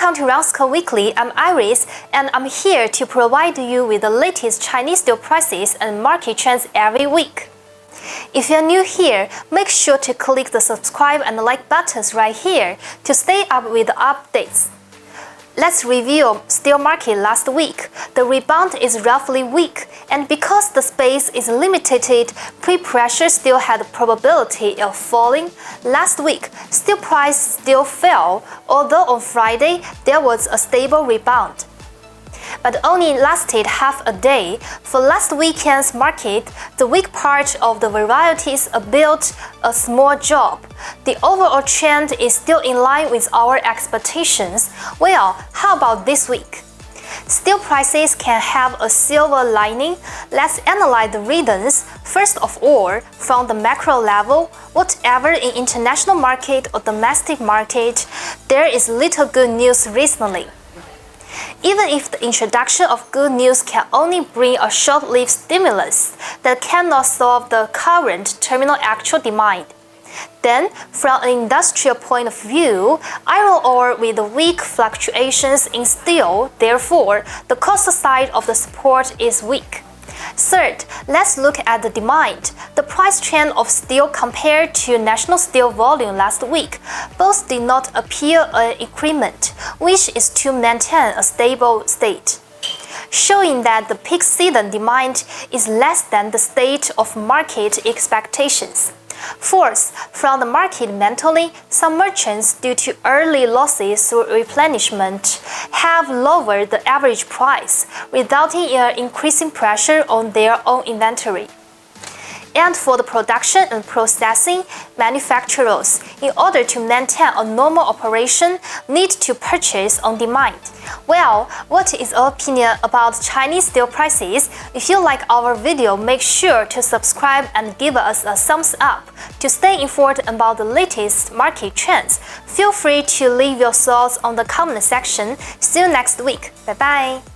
Welcome to Ronsco Weekly. I'm Iris, and I'm here to provide you with the latest Chinese steel prices and market trends every week. If you're new here, make sure to click the subscribe and like buttons right here to stay up with the updates. Let's review steel market last week. The rebound is roughly weak, and because the space is limited, pre-pressure still had a probability of falling. Last week, steel price still fell, although on Friday there was a stable rebound, but only lasted half a day. For last weekend's market, the weak part of the varieties built a small drop. The overall trend is still in line with our expectations. Well, how about this week? Steel prices can have a silver lining. Let's analyze the reasons. First of all, from the macro level, whatever in international market or domestic market, there is little good news recently. Even if the introduction of good news can only bring a short-lived stimulus, that cannot solve the current terminal actual demand. Then, from an industrial point of view, iron ore with weak fluctuations in steel, therefore, the cost side of the support is weak. Third, let's look at the demand. The price trend of steel compared to national steel volume last week, both did not appear an increment, which is to maintain a stable state, showing that the peak season demand is less than the state of market expectations. Fourth, from the market mentally, some merchants, due to early losses through replenishment, have lowered the average price, resulting in an increasing pressure on their own inventory. And for the production and processing, manufacturers, in order to maintain a normal operation, need to purchase on demand. Well, what is your opinion about Chinese steel prices? If you like our video, make sure to subscribe and give us a thumbs up. To stay informed about the latest market trends, feel free to leave your thoughts on the comment section. See you next week. Bye bye.